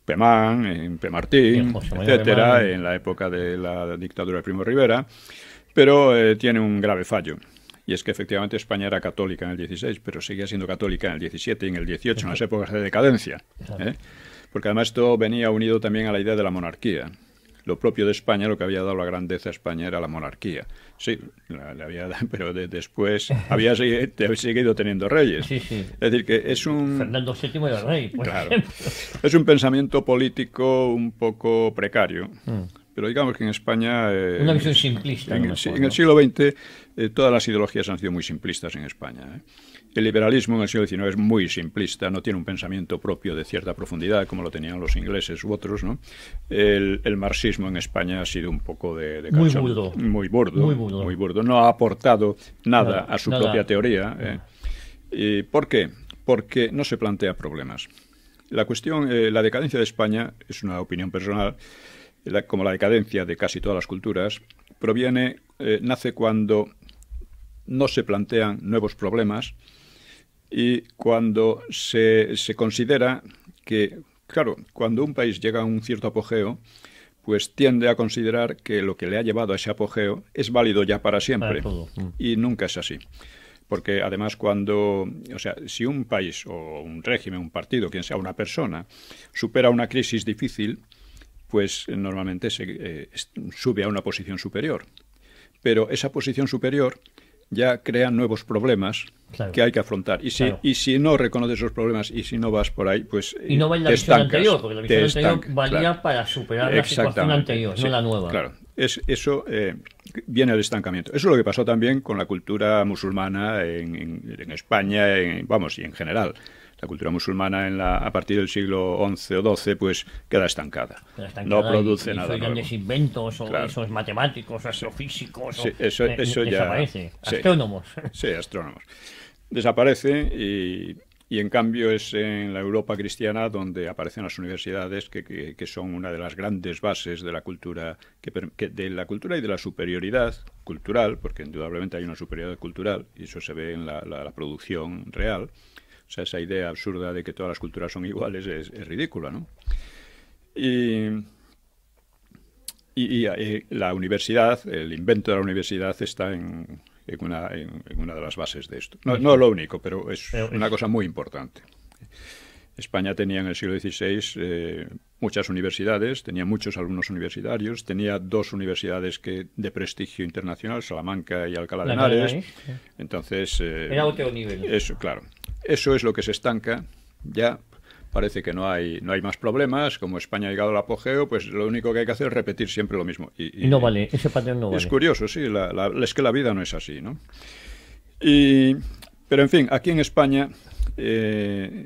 Pemán, en Pemartín, etcétera, en la época de la dictadura de Primo de Rivera, pero tiene un grave fallo. y es que efectivamente España era católica en el 16, pero seguía siendo católica en el 17 y en el 18, en las épocas de decadencia. Porque además esto venía unido también a la idea de la monarquía. Lo propio de España, lo que había dado la grandeza a España era la monarquía. Sí, le había dado, pero después había seguido teniendo reyes. Sí, sí. Es decir, que es un... Fernando VII era rey, por ejemplo. Es un pensamiento político un poco precario. Pero digamos que en España... una visión simplista. En el siglo XX todas las ideologías han sido muy simplistas en España. El liberalismo en el siglo XIX es muy simplista, no tiene un pensamiento propio de cierta profundidad, como lo tenían los ingleses u otros, ¿no? El marxismo en España ha sido un poco de muy burdo. Muy burdo. No ha aportado nada a su propia teoría. ¿Y por qué? Porque no se plantea problemas. La cuestión, la decadencia de España, es una opinión personal, como la decadencia de casi todas las culturas, nace cuando no se plantean nuevos problemas y cuando se considera que, claro, cuando un país llega a un cierto apogeo, pues tiende a considerar que lo que le ha llevado a ese apogeo es válido ya para siempre. Y nunca es así. Porque además si un país o un régimen, un partido, quien sea una persona, supera una crisis difícil, pues normalmente sube a una posición superior. Pero esa posición superior ya crea nuevos problemas que hay que afrontar. Y si no reconoces esos problemas y si no vas por ahí, pues y no va en la visión anterior, porque la visión anterior valía para superar la situación anterior, no la nueva. Claro, eso viene del estancamiento. Eso es lo que pasó también con la cultura musulmana en España, y en general. La cultura musulmana a partir del siglo XI o XII pues queda estancada. No produce nada. Grandes inventos, o esos matemáticos, astrofísicos, eso ya desaparece. Astrónomos. Sí, astrónomos. Desaparece y en cambio es en la Europa cristiana donde aparecen las universidades que son una de las grandes bases de la cultura, de la cultura y de la superioridad cultural, porque indudablemente hay una superioridad cultural y eso se ve en la producción real. O sea, esa idea absurda de que todas las culturas son iguales es ridícula, ¿no? Y la universidad, el invento de la universidad está en una de las bases de esto. No lo único, pero es una cosa muy importante. España tenía en el siglo XVI muchas universidades, tenía muchos alumnos universitarios, tenía 2 universidades de prestigio internacional, Salamanca y Alcalá de Henares. Entonces, era otro nivel. Eso, claro. Eso es lo que se estanca. Ya parece que no hay más problemas. Como España ha llegado al apogeo, pues lo único que hay que hacer es repetir siempre lo mismo. Y no vale, ese patrón no vale. Es curioso, sí, es que la vida no es así, ¿no? Pero en fin, aquí en España,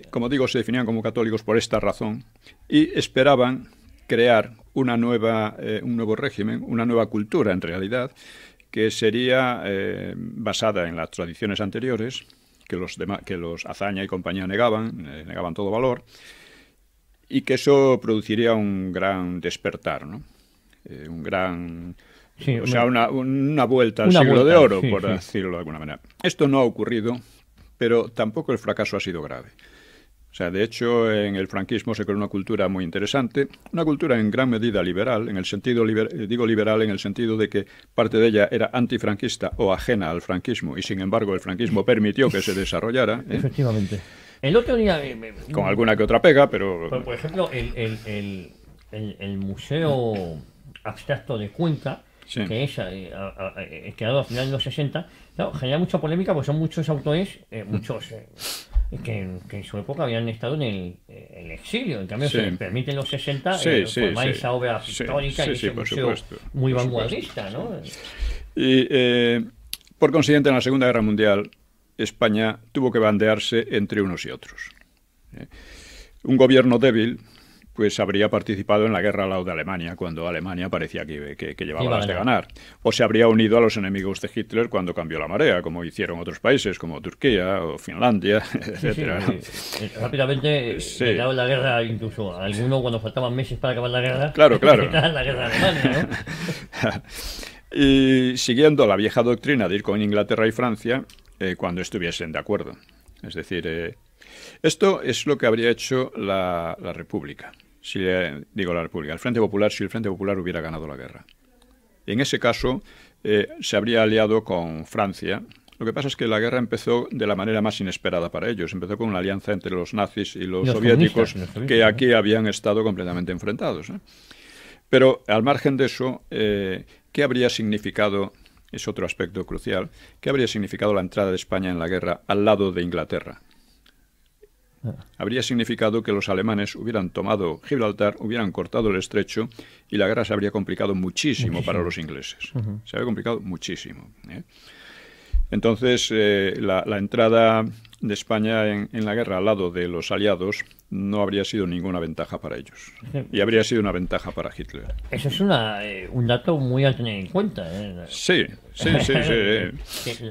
como digo, se definían como católicos por esta razón y esperaban crear un nuevo régimen, una nueva cultura en realidad, que sería basada en las tradiciones anteriores, que los Azaña y compañía negaban todo valor, y que eso produciría un gran despertar, ¿no? Una vuelta al siglo de oro, por decirlo de alguna manera. Esto no ha ocurrido, pero tampoco el fracaso ha sido grave. O sea, de hecho, en el franquismo se creó una cultura muy interesante, una cultura en gran medida liberal, en el sentido liberal en el sentido de que parte de ella era antifranquista o ajena al franquismo, y sin embargo el franquismo permitió que se desarrollara. Efectivamente. El otro día... con alguna que otra pega, pero... Por ejemplo, el Museo Abstracto de Cuenca, que es creado a finales de los 60, claro, genera mucha polémica porque son muchos autores, que en su época habían estado en el exilio. En cambio, se les permite en los 60 formar esa obra pictórica y ese museo muy vanguardista, ¿no? Y por consiguiente, en la Segunda Guerra Mundial, España tuvo que bandearse entre unos y otros. Un gobierno débil pues habría participado en la guerra al lado de Alemania, cuando Alemania parecía que llevaba las de ganar. O se habría unido a los enemigos de Hitler cuando cambió la marea, como hicieron otros países, como Turquía o Finlandia, etcétera. Rápidamente, claro, la guerra, incluso alguno cuando faltaban meses para acabar la guerra, claro. la guerra alemana, ¿no? Y siguiendo la vieja doctrina de ir con Inglaterra y Francia, cuando estuviesen de acuerdo. Es decir, esto es lo que habría hecho la República. La República, el Frente Popular, si el Frente Popular hubiera ganado la guerra. En ese caso, se habría aliado con Francia, Lo que pasa es que la guerra empezó de la manera más inesperada para ellos. Empezó con una alianza entre los nazis y los soviéticos, que aquí habían estado completamente enfrentados, ¿eh? Pero al margen de eso, ¿qué habría significado, es otro aspecto crucial, qué habría significado la entrada de España en la guerra al lado de Inglaterra? Habría significado que los alemanes hubieran tomado Gibraltar, hubieran cortado el estrecho y la guerra se habría complicado muchísimo para los ingleses. Se habría complicado muchísimo, ¿eh? Entonces, la entrada de España en la guerra al lado de los aliados no habría sido ninguna ventaja para ellos. Y habría sido una ventaja para Hitler. Eso es un dato muy a tener en cuenta, ¿eh? Sí.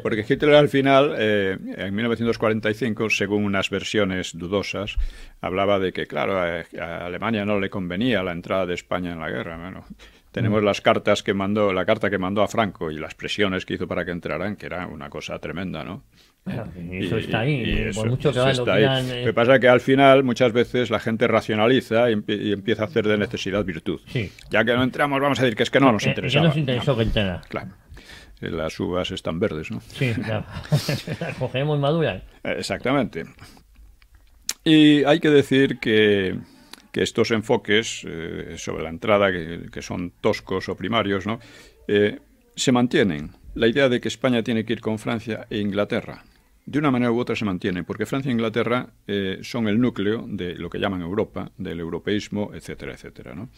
Porque Hitler al final, en 1945, según unas versiones dudosas, hablaba de que, claro, a Alemania no le convenía la entrada de España en la guerra. Bueno, tenemos las cartas que mandó, la carta que mandó a Franco y las presiones que hizo para que entraran, que era una cosa tremenda, ¿no? Claro, eso está ahí, por por mucho que lo quieran... Lo que pasa es que al final muchas veces la gente racionaliza y empieza a hacer de necesidad virtud. Sí. Ya que no entramos, vamos a decir que es que no nos interesaba. Que nos interesó que entrara. Claro. Las uvas están verdes, ¿no? Sí, claro. Las cogemos maduras. Exactamente. Y hay que decir que estos enfoques sobre la entrada, que son toscos o primarios, ¿no? Se mantienen. La idea de que España tiene que ir con Francia e Inglaterra, de una manera u otra se mantiene, porque Francia e Inglaterra son el núcleo de lo que llaman Europa, del europeísmo, etcétera, etcétera, ¿no?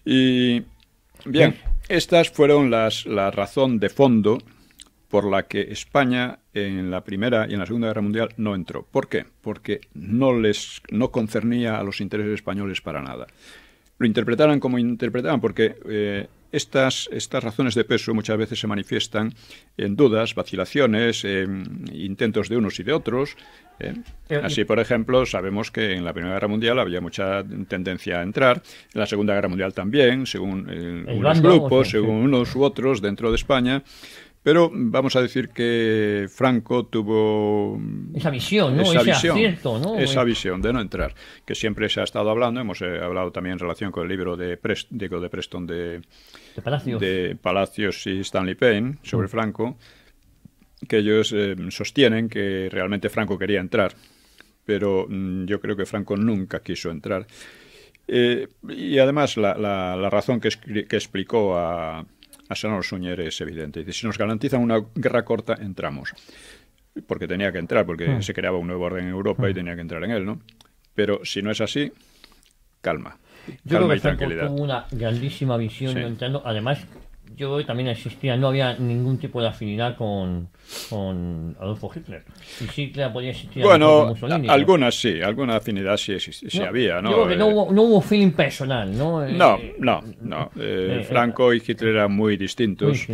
Y bien, estas fueron la razón de fondo por la que España en la Primera y en la Segunda Guerra Mundial no entró. ¿Por qué? Porque no concernía a los intereses españoles para nada. Lo interpretaran como interpretaban, porque estas razones de peso muchas veces se manifiestan en dudas, vacilaciones, intentos de unos y de otros. Así, por ejemplo, sabemos que en la Primera Guerra Mundial había mucha tendencia a entrar, en la Segunda Guerra Mundial también, según unos grupos, según unos u otros dentro de España. Pero vamos a decir que Franco tuvo esa visión, ¿no? Ese acierto, ¿no? Esa visión de no entrar, que siempre se ha estado hablando. Hemos hablado también en relación con el libro de Preston de Palacios y Stanley Payne sobre Franco, que ellos sostienen que realmente Franco quería entrar, pero yo creo que Franco nunca quiso entrar. Y además la razón que explicó a Senador Suñer es evidente. Dice, si nos garantizan una guerra corta, entramos. Porque tenía que entrar, porque se creaba un nuevo orden en Europa y tenía que entrar en él, ¿no? Pero si no es así, calma. Yo creo que y tranquilidad. tuvo una grandísima visión, sí. Entrando. Además, yo creo que también no había ningún tipo de afinidad con Adolfo Hitler. Y Hitler podía existir. Bueno, con Mussolini, algunas sí, alguna afinidad sí había, ¿no? Yo creo que no hubo feeling personal, ¿no? No. Franco y Hitler eran muy distintos.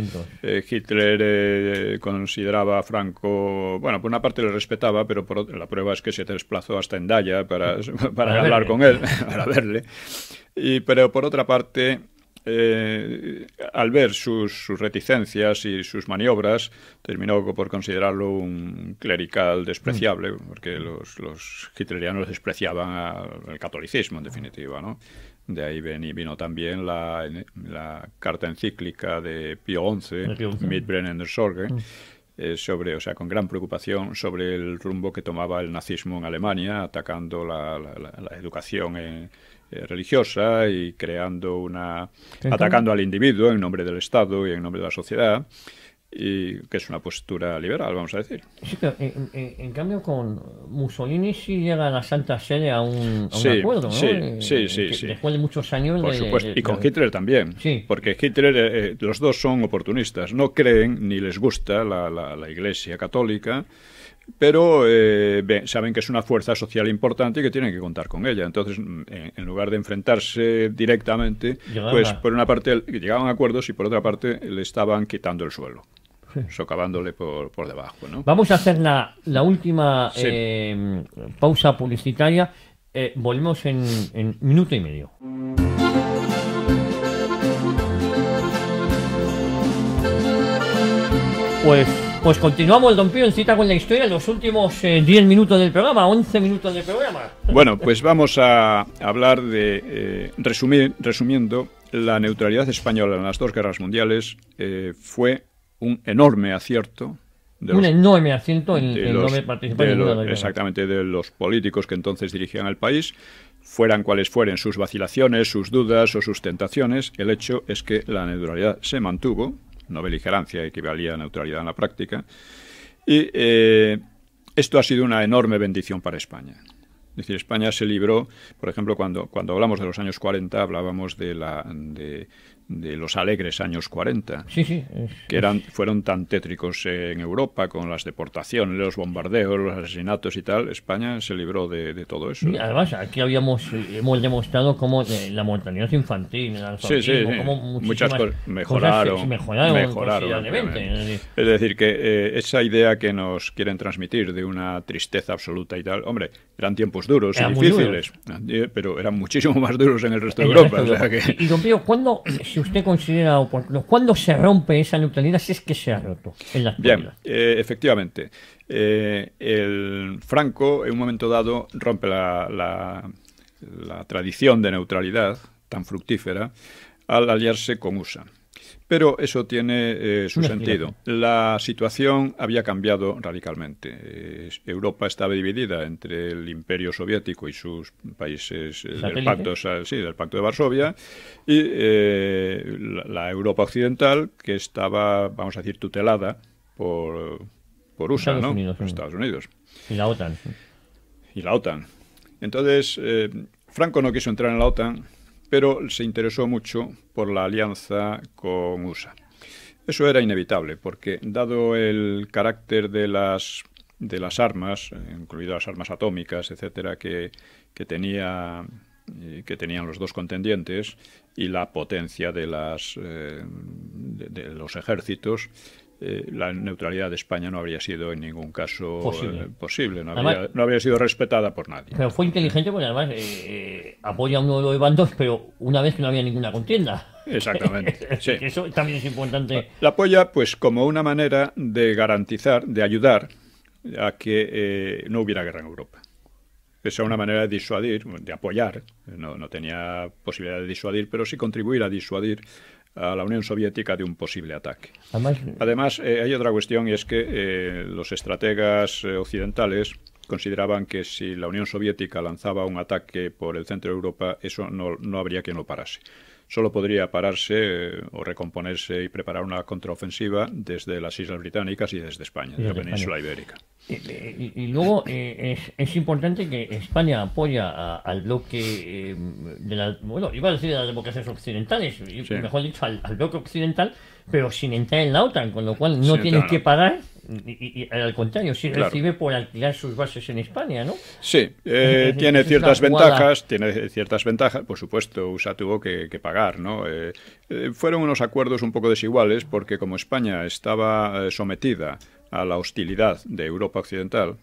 Hitler consideraba a Franco, bueno, por una parte le respetaba, pero la prueba es que se desplazó hasta Hendaya para hablar con él, para verle. Pero por otra parte, al ver sus reticencias y sus maniobras, terminó por considerarlo un clerical despreciable, porque los hitlerianos despreciaban al catolicismo, en definitiva, ¿no? De ahí vino también la carta encíclica de Pío XI, Mit brennender Sorge, con gran preocupación sobre el rumbo que tomaba el nazismo en Alemania, atacando la educación religiosa y atacando al individuo en nombre del Estado y en nombre de la sociedad, y que es una postura liberal, vamos a decir. Sí, pero en cambio con Mussolini sí llega a la Santa Sede a un acuerdo, ¿no? Sí. Después de muchos años... Por supuesto, y con Hitler también, sí. Porque Hitler, los dos son oportunistas, no creen ni les gusta la Iglesia católica, pero saben que es una fuerza social importante y que tienen que contar con ella. Entonces, en lugar de enfrentarse directamente, por una parte llegaban a acuerdos y por otra parte le estaban quitando el suelo, socavándole por debajo, ¿no? Vamos a hacer la última pausa publicitaria. Volvemos en minuto y medio. Pues continuamos, don Pío, en Cita con la Historia, los últimos 10 minutos del programa, 11 minutos del programa. Bueno, pues vamos a hablar de, resumiendo, la neutralidad española en las dos guerras mundiales fue un enorme acierto un enorme asiento en no participar en ninguna de las exactamente, de los políticos que entonces dirigían el país, fueran cuales fueren sus vacilaciones, sus dudas o sus tentaciones. El hecho es que la neutralidad se mantuvo, no beligerancia equivalía a neutralidad en la práctica, y esto ha sido una enorme bendición para España. Es decir, España se libró, por ejemplo, cuando hablamos de los años 40, hablábamos de los alegres años 40, que fueron tan tétricos en Europa, con las deportaciones, los bombardeos, los asesinatos y tal. España se libró de todo eso. Y además, aquí hemos demostrado cómo la mortalidad infantil, el alfabetismo, cómo muchas cosas mejoraron considerablemente. Es decir, que esa idea que nos quieren transmitir de una tristeza absoluta y tal, hombre, eran tiempos duros y difíciles, pero eran muchísimo más duros en el resto de Europa. O sea que... Y don Pío, si usted considera oportuno, ¿cuándo se rompe esa neutralidad, si es que se ha roto en la actualidad? Bien, efectivamente. El Franco, en un momento dado, rompe la tradición de neutralidad tan fructífera al aliarse con USA. Pero eso tiene su sentido. La situación había cambiado radicalmente. Europa estaba dividida entre el Imperio Soviético y sus países del Pacto de Varsovia y la Europa occidental, que estaba, vamos a decir, tutelada por USA, Estados Unidos, por Estados Unidos. Y la OTAN. Y la OTAN. Entonces, Franco no quiso entrar en la OTAN, pero se interesó mucho por la alianza con USA. Eso era inevitable, porque dado el carácter de las armas, incluidas las armas atómicas, etcétera, que tenían los dos contendientes, y la potencia de los ejércitos, la neutralidad de España no habría sido en ningún caso posible. No habría sido respetada por nadie. Pero fue inteligente porque además apoya a uno de los bandos, pero una vez que no había ninguna contienda. Exactamente. Sí. Eso también es importante. La apoya pues como una manera de garantizar, de ayudar a que no hubiera guerra en Europa. Esa es una manera de disuadir, de apoyar. No tenía posibilidad de disuadir, pero sí contribuir a disuadir a la Unión Soviética de un posible ataque. Además, hay otra cuestión, y es que los estrategas occidentales consideraban que si la Unión Soviética lanzaba un ataque por el centro de Europa, eso no habría quien lo parase. Solo podría pararse o recomponerse y preparar una contraofensiva desde las Islas Británicas y desde España, desde la península ibérica. Y luego es importante que España apoya al bloque iba a decir de las democracias occidentales, mejor dicho, al bloque occidental, pero sin entrar en la OTAN, con lo cual no tiene que pagar. Y al contrario, sí recibe por alquilar sus bases en España, ¿no? Sí, tiene ciertas ventajas, por supuesto. USA tuvo que pagar, ¿no? Fueron unos acuerdos un poco desiguales, porque como España estaba sometida a la hostilidad de Europa Occidental,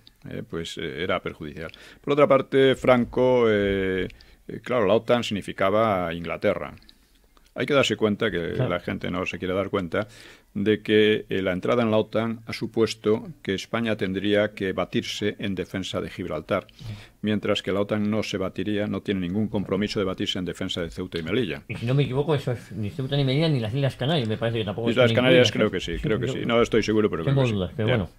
pues era perjudicial. Por otra parte, Franco, claro, la OTAN significaba Inglaterra. Hay que darse cuenta, que la gente no se quiere dar cuenta, de que la entrada en la OTAN ha supuesto que España tendría que batirse en defensa de Gibraltar, mientras que la OTAN no se batiría, no tiene ningún compromiso de batirse en defensa de Ceuta y Melilla. Y si no me equivoco, eso es ni Ceuta ni Melilla ni las Islas Canarias, me parece que tampoco. Islas Canarias creo que sí. No estoy seguro, pero tengo dudas, pero bueno.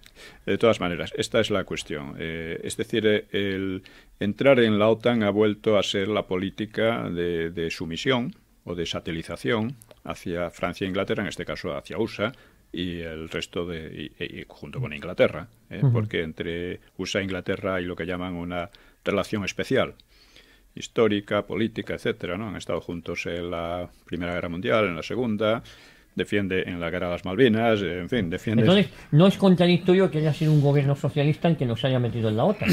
De todas maneras, esta es la cuestión. Es decir, el entrar en la OTAN ha vuelto a ser la política de sumisión o de satelización hacia Francia e Inglaterra, en este caso hacia USA, y el resto junto con Inglaterra, porque entre USA e Inglaterra hay lo que llaman una relación especial, histórica, política, etcétera, ¿no? Han estado juntos en la Primera Guerra Mundial, en la Segunda, defiende en la Guerra de las Malvinas, en fin, defiende... Entonces, ¿no es contradictorio que haya sido un gobierno socialista el que nos haya metido en la OTAN?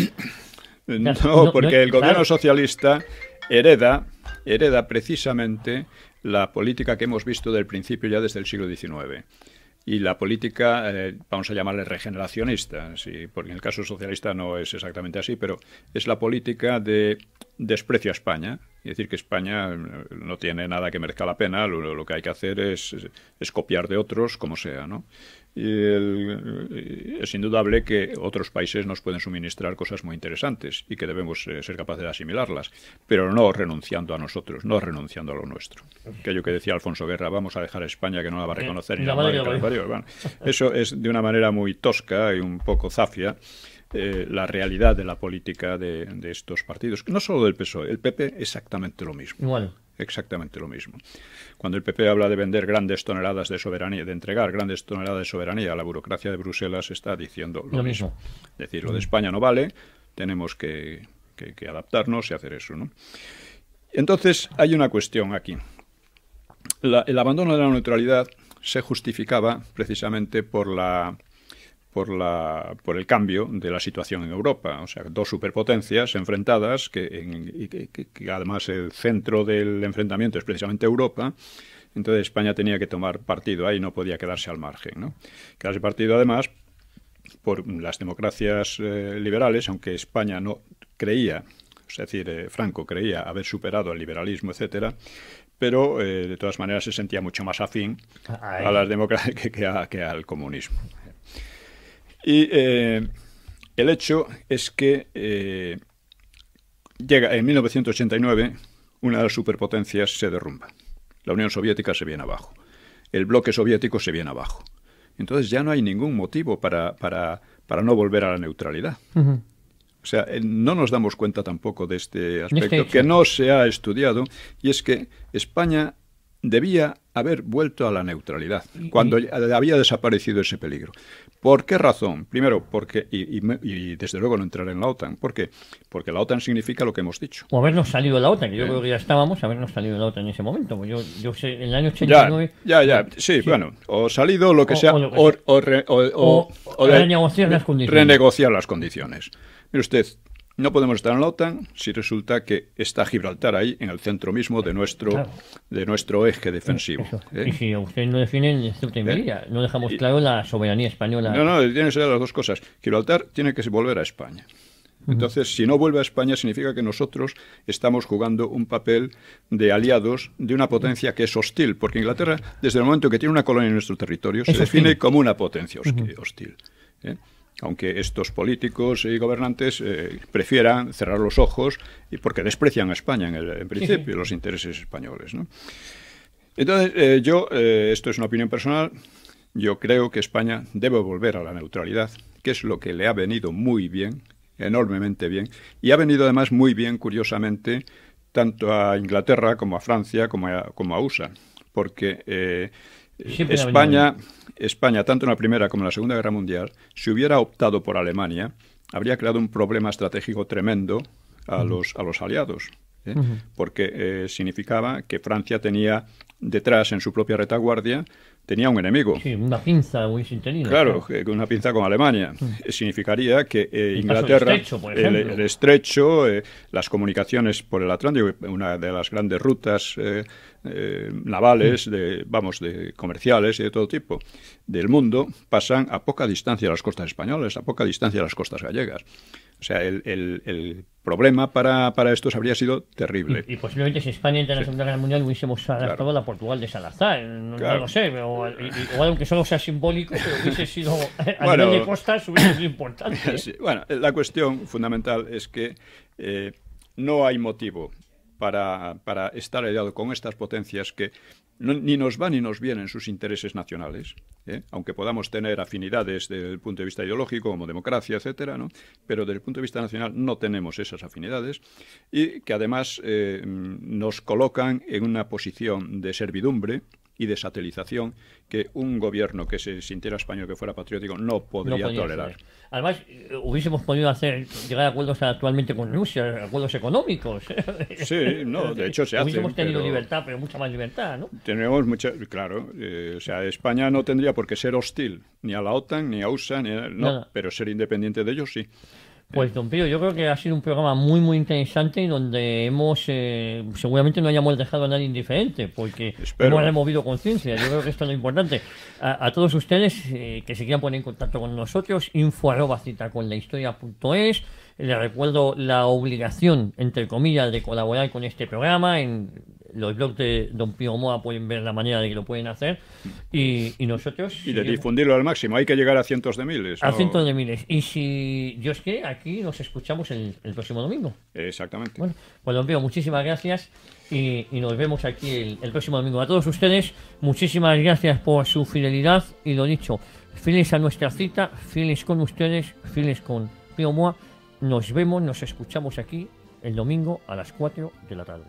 No, porque el gobierno socialista hereda precisamente la política que hemos visto del principio, ya desde el siglo XIX. Y la política, vamos a llamarle regeneracionista, sí, porque en el caso socialista no es exactamente así, pero es la política de desprecio a España. Es decir, que España no tiene nada que merezca la pena, lo que hay que hacer es copiar de otros, como sea, ¿no? Y es indudable que otros países nos pueden suministrar cosas muy interesantes y que debemos ser capaces de asimilarlas, pero no renunciando a nosotros, no renunciando a lo nuestro. Aquello que decía Alfonso Guerra, vamos a dejar a España que no la va a reconocer ni la madre que la parió. Bueno, eso es de una manera muy tosca y un poco zafia. La realidad de la política de estos partidos, no solo del PSOE, el PP exactamente lo mismo. Igual. Exactamente lo mismo. Cuando el PP habla de vender grandes toneladas de soberanía, de entregar grandes toneladas de soberanía a la burocracia de Bruselas, está diciendo lo mismo. Es decir, lo de España no vale, tenemos que adaptarnos y hacer eso, ¿no? Entonces, hay una cuestión aquí. El abandono de la neutralidad se justificaba precisamente por el cambio de la situación en Europa. O sea, dos superpotencias enfrentadas que además el centro del enfrentamiento es precisamente Europa. Entonces España tenía que tomar partido ahí, no podía quedarse al margen, ¿no? Quedarse partido además por las democracias liberales, aunque España no creía, es decir, Franco creía haber superado el liberalismo, etcétera, pero de todas maneras se sentía mucho más afín a las democracias que al comunismo. Y el hecho es que llega en 1989, una de las superpotencias se derrumba. La Unión Soviética se viene abajo. El bloque soviético se viene abajo. Entonces ya no hay ningún motivo para no volver a la neutralidad. Uh-huh. O sea, no nos damos cuenta tampoco de este aspecto que no se ha estudiado, y es que España debía haber vuelto a la neutralidad cuando había desaparecido ese peligro. ¿Por qué razón? Primero, porque, y desde luego no entrar en la OTAN. ¿Por qué? Porque la OTAN significa lo que hemos dicho. O habernos salido de la OTAN, que yo creo que ya estábamos, habernos salido de la OTAN en ese momento. Yo sé, en el año 89... Sí, bueno, o salido, lo que sea, o renegociar las condiciones. Renegociar las condiciones. Mire usted, no podemos estar en la OTAN si resulta que está Gibraltar ahí, en el centro mismo de nuestro eje defensivo. Y si ustedes no definen en cierta medida, no dejamos claro la soberanía española. No, tiene que ser las dos cosas. Gibraltar tiene que volver a España. Entonces, si no vuelve a España, significa que nosotros estamos jugando un papel de aliados de una potencia que es hostil, porque Inglaterra, desde el momento que tiene una colonia en nuestro territorio, se define como una potencia hostil. Aunque estos políticos y gobernantes prefieran cerrar los ojos porque desprecian a España en principio, los intereses españoles, ¿no? Entonces, esto es una opinión personal, yo creo que España debe volver a la neutralidad, que es lo que le ha venido muy bien, enormemente bien, y ha venido además muy bien, curiosamente, tanto a Inglaterra como a Francia como a USA, porque España, tanto en la Primera como en la Segunda Guerra Mundial, si hubiera optado por Alemania, habría creado un problema estratégico tremendo a los aliados, porque significaba que Francia tenía detrás, en su propia retaguardia, tenía un enemigo. Sí, una pinza muy sinterina. Claro, una pinza con Alemania. Significaría que Inglaterra, el estrecho, las comunicaciones por el Atlántico, una de las grandes rutas navales, de comerciales y de todo tipo del mundo, pasan a poca distancia de las costas españolas, a poca distancia de las costas gallegas. O sea, el problema para estos habría sido terrible. Y posiblemente si España entra en la Segunda Guerra Mundial hubiésemos adaptado a la Portugal de Salazar. No lo sé, o aunque solo sea simbólico, pero hubiese sido, a nivel de costas, hubiese sido importante. Sí. Bueno, la cuestión fundamental es que no hay motivo para estar aliado con estas potencias que ni nos van ni nos vienen sus intereses nacionales, aunque podamos tener afinidades desde el punto de vista ideológico, como democracia, etcétera, ¿no? Pero desde el punto de vista nacional no tenemos esas afinidades, y que además nos colocan en una posición de servidumbre y de satelización que un gobierno que se sintiera español, que fuera patriótico, no podría tolerar. Además, hubiésemos podido llegar a acuerdos actualmente con Rusia, acuerdos económicos. Sí, no, de hecho se hacen. Hubiésemos tenido libertad, pero mucha más libertad, ¿no? Tenemos mucha, claro, o sea, España no tendría por qué ser hostil ni a la OTAN, ni a USA, pero ser independiente de ellos sí. Pues don Pío, yo creo que ha sido un programa muy muy interesante y donde hemos seguramente no hayamos dejado a nadie indiferente, porque hemos removido conciencia. Yo creo que esto es lo importante. A todos ustedes que se quieran poner en contacto con nosotros, info@citaconlahistoria.es. Les recuerdo la obligación, entre comillas, de colaborar con este programa. En los blogs de don Pío Moa pueden ver la manera de que lo pueden hacer. Y nosotros... Y de difundirlo al máximo. Hay que llegar a cientos de miles. A cientos de miles. Y si Dios quiere, aquí nos escuchamos el próximo domingo. Exactamente. Bueno, pues don Pío, muchísimas gracias. Y nos vemos aquí el próximo domingo. A todos ustedes, muchísimas gracias por su fidelidad. Y lo dicho, fieles a nuestra cita, fieles con ustedes, fieles con Pío Moa. Nos vemos, nos escuchamos aquí el domingo a las 4 de la tarde.